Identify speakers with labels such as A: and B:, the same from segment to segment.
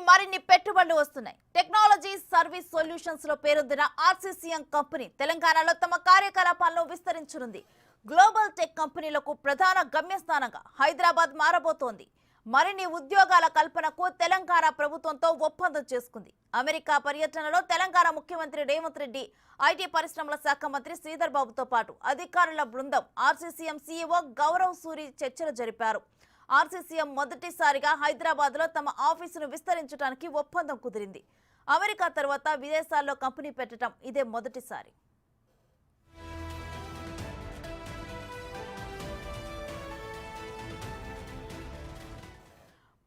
A: మరిన్ని పెట్టుబడులు వస్తున్నాయి. టెక్నాలజీ సర్వీస్ సొల్యూషన్స్ లో పేరొందిన ఆర్సీసీఎం కంపెనీ తెలంగాణలో తమ కార్యకలాపాలను విస్తరించనుంది. గ్లోబల్ టెక్ కంపెనీలకు ప్రధాన గమ్యస్థానంగా హైదరాబాద్ మారబోతోంది. మరిన్ని ఉద్యోగాల కల్పనకు తెలంగాణ ప్రభుత్వంతో ఒప్పందం చేసుకుంది. అమెరికా పర్యటనలో తెలంగాణ ముఖ్యమంత్రి రేవంత్ రెడ్డి, ఐటీ పరిశ్రమల శాఖ మంత్రి శ్రీధర్ బాబుతో పాటు అధికారుల బృందం ఆర్సీసీఎం సీఈఓ గౌరవ్ సూరి చర్చలు జరిపారు. ఆర్సీసీఎం మొదటిసారిగా హైదరాబాద్ లో తమ ఆఫీసును విస్తరించడానికి ఒప్పందం కుదిరింది. అమెరికా తర్వాత విదేశాల్లో కంపెనీ పెట్టడం ఇదే మొదటిసారి.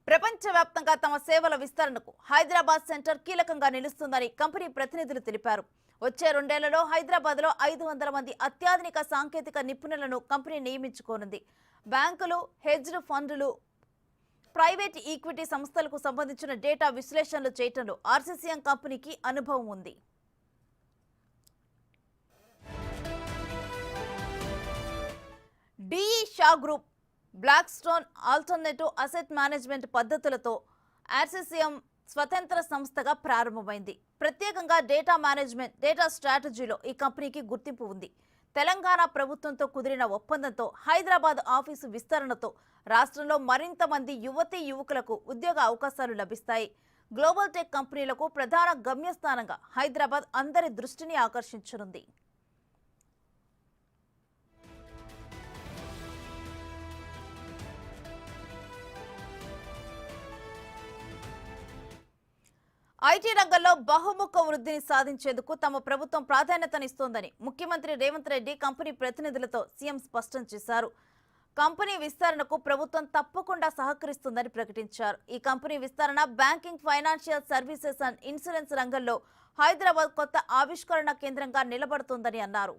A: ప్రపంచవ్యాప్తంగా తమ సేవల విస్తరణకు హైదరాబాద్ సెంటర్ కీలకంగా నిలుస్తుందని కంపెనీ ప్రతినిధులు తెలిపారు. వచ్చే 2 ఏళ్లలో హైదరాబాద్ లో 500 మంది అత్యాధునిక సాంకేతిక నిపుణులను కంపెనీ నియమించుకోనుంది. బ్యాంకులు, హెడ్జ్డ్ ఫండ్లు, ప్రైవేట్ ఈక్విటీ సంస్థలకు సంబంధించిన డేటా విశ్లేషణలు చేయడంలో ఆర్సీసీఎం కంపెనీకి అనుభవం ఉంది. DE Shaw group, Blackstone alternative asset management పద్ధతులతో ఆర్సీసీఎం స్వతంత్ర సంస్థగా ప్రారంభమైంది. ప్రత్యేకంగా డేటా మేనేజ్మెంట్, డేటా స్ట్రాటజీలో ఈ కంపెనీకి గుర్తింపు ఉంది. తెలంగాణ ప్రభుత్వంతో కుదిరిన ఒప్పందంతో హైదరాబాద్ ఆఫీసు విస్తరణతో రాష్ట్రంలో మరింత మంది యువతీ యువకులకు ఉద్యోగ అవకాశాలు లభిస్తాయి. గ్లోబల్ టెక్ కంపెనీలకు ప్రధాన గమ్యస్థానంగా హైదరాబాద్ అందరి దృష్టిని ఆకర్షించనుంది. ఐటీ రంగంలో బహుముఖ వృద్ధిని సాధించేందుకు తమ ప్రభుత్వం ప్రాధాన్యతనిస్తోందని ముఖ్యమంత్రి రేవంత్ రెడ్డి కంపెనీ ప్రతినిధులతో సీఎం స్పష్టం చేశారు. కంపెనీ విస్తరణకు ప్రభుత్వం తప్పకుండా సహకరిస్తుందని ప్రకటించారు. ఈ కంపెనీ విస్తరణ banking, financial services and insurance రంగంలో హైదరాబాద్ కొత్త ఆవిష్కరణ కేంద్రంగా నిలబడుతోందని అన్నారు.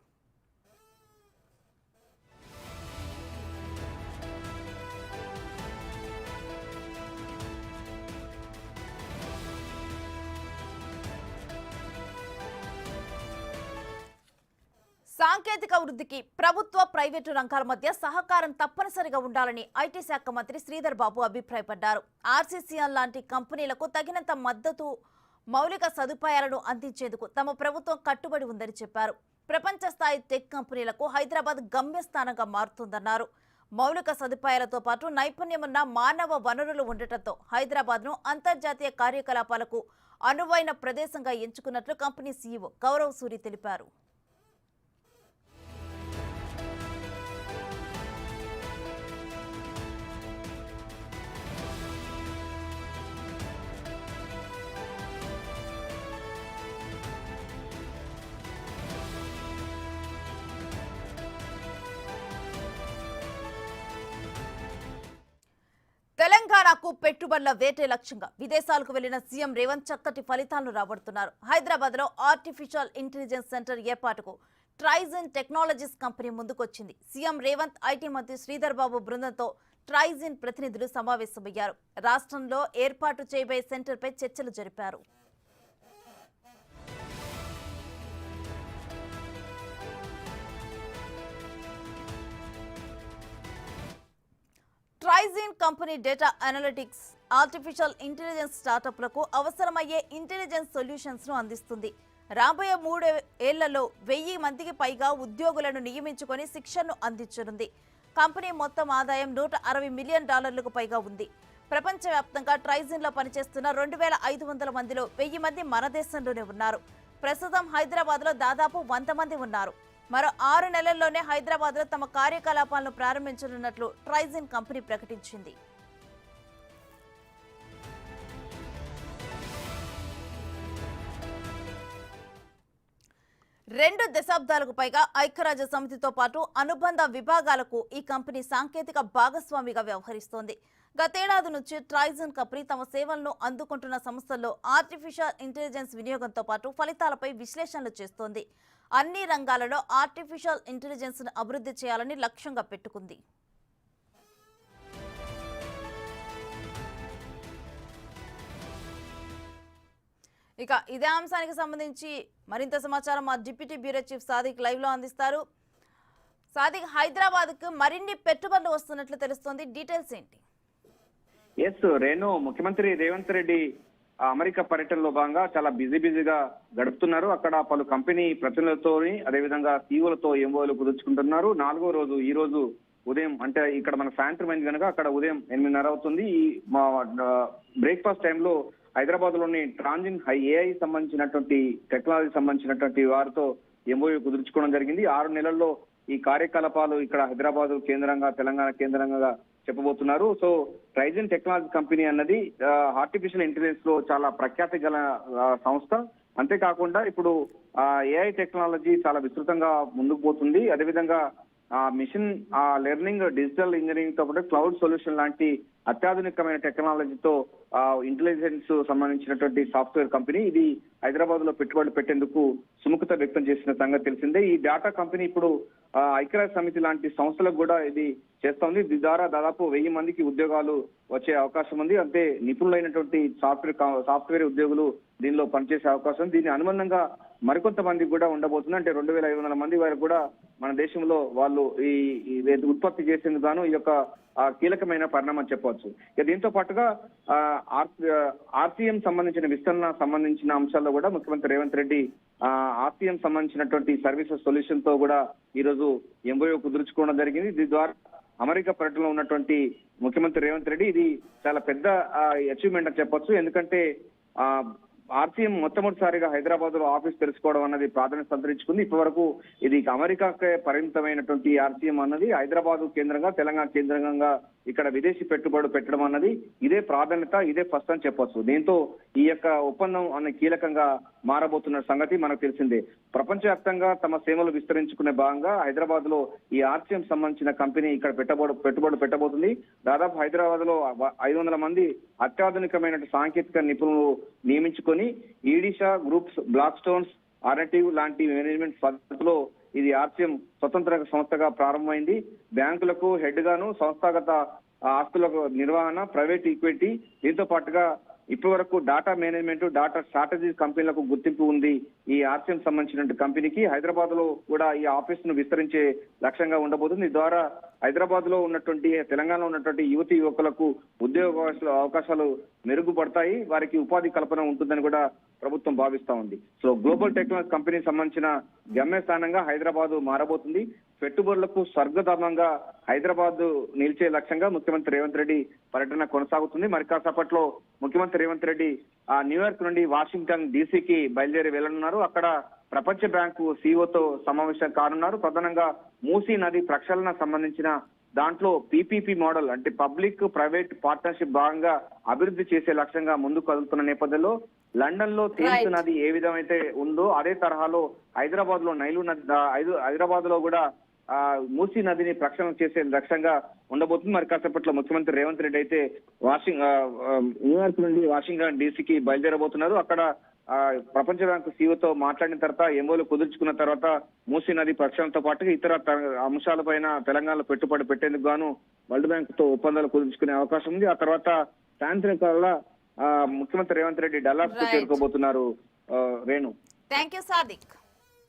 A: సాంకేతిక వృద్ధికి ప్రభుత్వ, ప్రైవేటు రంగాల మధ్య సహకారం తప్పనిసరిగా ఉండాలని ఐటీ శాఖ మంత్రి శ్రీధర్ బాబు అభిప్రాయపడ్డారు. ఆర్సీసీఎం లాంటి కంపెనీలకు తగినంత మద్దతు, మౌలిక సదుపాయాలను అందించేందుకు తమ ప్రభుత్వం కట్టుబడి ఉందని చెప్పారు. ప్రపంచ స్థాయి టెక్ కంపెనీలకు హైదరాబాద్ గమ్యస్థానంగా మారుతుందన్నారు. మౌలిక సదుపాయాలతో పాటు నైపుణ్యమున్న మానవ వనరులు ఉండటంతో హైదరాబాద్ను అంతర్జాతీయ కార్యకలాపాలకు అనువైన ప్రదేశంగా ఎంచుకున్నట్లు కంపెనీ సీఈఓ గౌరవ్ సూరి తెలిపారు. తెలంగాణకు పెట్టుబడుల వేటే లక్ష్యంగా విదేశాలకు వెళ్లిన సీఎం రేవంత్ చక్కటి ఫలితాలను రాబడుతున్నారు. హైదరాబాద్ లో ఆర్టిఫిషియల్ ఇంటెలిజెన్స్ సెంటర్ ఏర్పాటుకు ట్రైజిన్ టెక్నాలజీస్ కంపెనీ ముందుకొచ్చింది. సీఎం రేవంత్, ఐటీ మంత్రి శ్రీధర్ బాబు బృందంతో ట్రైజిన్ ప్రతినిధులు సమావేశమయ్యారు. రాష్ట్రంలో ఏర్పాటు చేయబోయే సెంటర్పై చర్చలు జరిపారు. Trigyn company data analytics, artificial intelligence స్టార్టప్లకు అవసరమయ్యే ఇంటెలిజెన్స్ సొల్యూషన్స్ ను అందిస్తుంది. రాబోయే 3 ఏళ్లలో 1000 మందికి పైగా ఉద్యోగులను నియమించుకొని శిక్షణను అందించనుంది. కంపెనీ మొత్తం ఆదాయం $160 మిలియన్ పైగా ఉంది. ప్రపంచవ్యాప్తంగా ట్రైజిన్ లో పనిచేస్తున్న 2500 మందిలో 1000 మంది మన దేశంలోనే ఉన్నారు. ప్రస్తుతం హైదరాబాద్ లో దాదాపు 100 మంది ఉన్నారు. మరో 6 నెలల్లోనే హైదరాబాద్ లో తమ కార్యకలాపాలను ప్రారంభించనున్నట్లు ట్రైజిన్ కంపెనీ ప్రకటించింది. రెండు దశాబ్దాలకు పైగా ఐక్యరాజ్య సమితితో పాటు అనుబంధ విభాగాలకు ఈ కంపెనీ సాంకేతిక భాగస్వామిగా వ్యవహరిస్తోంది. గతేడాది నుంచి ట్రైజిన్ కంపెనీ తమ సేవలను అందుకుంటున్న సంస్థల్లో ఆర్టిఫిషియల్ ఇంటెలిజెన్స్ వినియోగంతో పాటు ఫలితాలపై విశ్లేషణలు చేస్తోంది. అన్ని రంగాలలో ఆర్టిఫిషియల్ ఇంటెలిజెన్స్ ను అభివృద్ధి చేయాలని లక్ష్యంగా పెట్టుకుంది. ఇక ఇదే అంశానికి సంబంధించి మరింత సమాచారం మా deputy bureau chief Sadiq live లో అందిస్తారు. సాదిక్, హైదరాబాద్ కు మరిన్ని పెట్టుబడులు వస్తున్నట్లు తెలుస్తోంది, డీటెయిల్స్ ఏంటి?
B: ఎస్ రేణు, ముఖ్యమంత్రి రేవంత్ రెడ్డి అమెరికా పర్యటనలో భాగంగా చాలా బిజీగా గడుపుతున్నారు. అక్కడ పలు కంపెనీ ప్రతినిధులతో అదేవిధంగా సీఈఓలతో ఎంఓలు కుదుర్చుకుంటున్నారు. 4వ రోజు ఈ రోజు ఉదయం, అంటే ఇక్కడ మన సాయంత్రం అయింది కనుక అక్కడ ఉదయం 8:30 అవుతుంది. ఈ మా బ్రేక్ఫాస్ట్ టైంలో హైదరాబాద్ లోని ట్రాన్జిన్ ఏఐ సంబంధించినటువంటి టెక్నాలజీ సంబంధించినటువంటి వారితో ఎంఓయూ కుదుర్చుకోవడం జరిగింది. 6 నెలల్లో ఈ కార్యకలాపాలు ఇక్కడ హైదరాబాద్ కేంద్రంగా, తెలంగాణ కేంద్రంగా చెప్పబోతున్నారు. సో ట్రైజన్ టెక్నాలజీ కంపెనీ అన్నది ఆర్టిఫిషియల్ ఇంటెలిజెన్స్ లో చాలా ప్రఖ్యాతి గల సంస్థ. అంతేకాకుండా ఇప్పుడు ఏఐ టెక్నాలజీ చాలా విస్తృతంగా ముందుకు పోతుంది. అదేవిధంగా మిషన్ లెర్నింగ్, డిజిటల్ ఇంజనీరింగ్ తో పాటు క్లౌడ్ సొల్యూషన్ లాంటి అత్యాధునికమైన టెక్నాలజీతో ఇంటెలిజెన్స్ సంబంధించినటువంటి సాఫ్ట్వేర్ కంపెనీ. ఇది హైదరాబాద్ లో పెట్టుబడులు పెట్టేందుకు సుముఖత వ్యక్తం చేసిన సంగతి తెలిసిందే. ఈ డాటా కంపెనీ ఇప్పుడు ఐక్యరాజ్య సమితి లాంటి సంస్థలకు కూడా ఇది చేస్తోంది. దీని ద్వారా దాదాపు 1000 మందికి ఉద్యోగాలు వచ్చే అవకాశం ఉంది. అంటే నిపుణులైనటువంటి సాఫ్ట్వేర్ ఉద్యోగులు దీనిలో పనిచేసే అవకాశం ఉంది. దీని అనుబంధంగా మరికొంతమందికి కూడా ఉండబోతుంది. అంటే 2500 మంది వరకు కూడా మన దేశంలో వాళ్ళు ఈ ఉత్పత్తి చేసేందుకు గాను ఈ యొక్క కీలకమైన పరిణామం చెప్పవచ్చు. ఇక దీంతో పాటుగా ఆర్సీఎం సంబంధించిన విస్తరణ సంబంధించిన అంశాల్లో కూడా ముఖ్యమంత్రి రేవంత్ రెడ్డి ఆర్సీఎం సంబంధించినటువంటి సర్వీసెస్ సొల్యూషన్ తో కూడా ఈ రోజు ఎంఓయూ కుదుర్చుకోవడం జరిగింది. దీని ద్వారా అమెరికా పర్యటనలో ఉన్నటువంటి ముఖ్యమంత్రి రేవంత్ రెడ్డి ఇది చాలా పెద్ద అచీవ్మెంట్ అని చెప్పొచ్చు. ఎందుకంటే ఆర్సీఎం మొట్టమొదటిసారిగా హైదరాబాద్ లో ఆఫీస్ తెలుసుకోవడం అన్నది ప్రాధాన్యత సంతరించుకుంది. ఇప్పటి వరకు ఇది అమెరికాకే పరిమితమైనటువంటి ఆర్సీఎం అన్నది హైదరాబాద్ కేంద్రంగా, తెలంగాణ కేంద్రంగా ఇక్కడ విదేశీ పెట్టుబడులు పెట్టడం అన్నది ఇదే ప్రాధాన్యత, ఇదే ఫస్ట్ అని చెప్పొచ్చు. దీంతో ఈ యొక్క ఒప్పందం అనే కీలకంగా మారబోతున్న సంగతి మనకు తెలిసిందే. ప్రపంచవ్యాప్తంగా తమ సేవలు విస్తరించుకునే భాగంగా హైదరాబాద్ లో ఈ ఆర్సీఎం సంబంధించిన కంపెనీ ఇక్కడ పెట్టుబడులు పెట్టబోతుంది. దాదాపు హైదరాబాద్ లో 500 మంది అత్యాధునికమైన సాంకేతిక నిపుణులు నియమించుకొని ఈడిషా గ్రూప్స్, బ్లాక్ స్టోన్స్, ఆర్ఎటివ్ లాంటి మేనేజ్మెంట్ పద్ధతిలో ఇది ఆర్సీఎం స్వతంత్ర సంస్థగా ప్రారంభమైంది. బ్యాంకులకు హెడ్ గాను, సంస్థాగత ఆస్తులకు నిర్వహణ, ప్రైవేట్ ఈక్విటీ, దీంతో పాటుగా ఇప్పటి వరకు డాటా మేనేజ్మెంట్, డాటా స్ట్రాటజీ కంపెనీలకు గుర్తింపు ఉంది. ఈ ఆర్సీఎం సంబంధించిన కంపెనీకి హైదరాబాద్ లో కూడా ఈ ఆఫీస్ ను విస్తరించే లక్ష్యంగా ఉండబోతుంది. దీని ద్వారా హైదరాబాద్ లో ఉన్నటువంటి, తెలంగాణలో ఉన్నటువంటి యువకులకు ఉద్యోగ అవకాశాలు మెరుగుపడతాయి, వారికి ఉపాధి కల్పన ఉంటుందని కూడా ప్రభుత్వం భావిస్తా ఉంది. సో గ్లోబల్ టెక్నాలజీ కంపెనీ సంబంధించిన గమ్యస్థానంగా హైదరాబాద్ మారబోతుంది. పెట్టుబడులకు స్వర్గధామంగా హైదరాబాద్ నిలిచే లక్ష్యంగా ముఖ్యమంత్రి రేవంత్ రెడ్డి పర్యటన కొనసాగుతుంది. మరి కాసేపట్లో ముఖ్యమంత్రి రేవంత్ రెడ్డి న్యూయార్క్ నుండి వాషింగ్టన్ డీసీకి బయలుదేరి వెళ్లనున్నారు. అక్కడ ప్రపంచ బ్యాంకు సీఈఓతో సమావేశం కానున్నారు. ప్రధానంగా మూసీ నది ప్రక్షాళన సంబంధించిన దాంట్లో పీపీపీ మోడల్, అంటే పబ్లిక్ ప్రైవేట్ పార్ట్నర్షిప్ భాగంగా అభివృద్ధి చేసే లక్ష్యంగా ముందుకు కదులుతున్న నేపథ్యంలో లండన్ లో థేమ్స్ నది ఏ విధమైతే ఉందో అదే తరహాలో హైదరాబాద్ లో హైదరాబాద్ లో కూడా మూసీ నదిని ప్రక్షాళన చేసే లక్ష్యంగా ఉండబోతుంది. మరి కాసేపట్లో ముఖ్యమంత్రి రేవంత్ రెడ్డి అయితే న్యూయార్క్ నుండి వాషింగ్టన్ డీసీకి బయలుదేరబోతున్నారు. అక్కడ ప్రపంచ బ్యాంకు సీఈఓతో మాట్లాడిన తర్వాత, ఎంఓలు కుదుర్చుకున్న తర్వాత మూసీ నది ప్రక్షాళనతో పాటు ఇతర అంశాలపైన తెలంగాణలో పెట్టుబడి పెట్టేందుకు గాను వరల్డ్ బ్యాంక్ తో ఒప్పందాలు కుదుర్చుకునే అవకాశం ఉంది. ఆ తర్వాత సాయంత్రకాల ముఖ్యమంత్రి రేవంత్ రెడ్డి డల్లాస్ కు చేరుకోబోతున్నారు. Renu,
A: thank you Sadiq.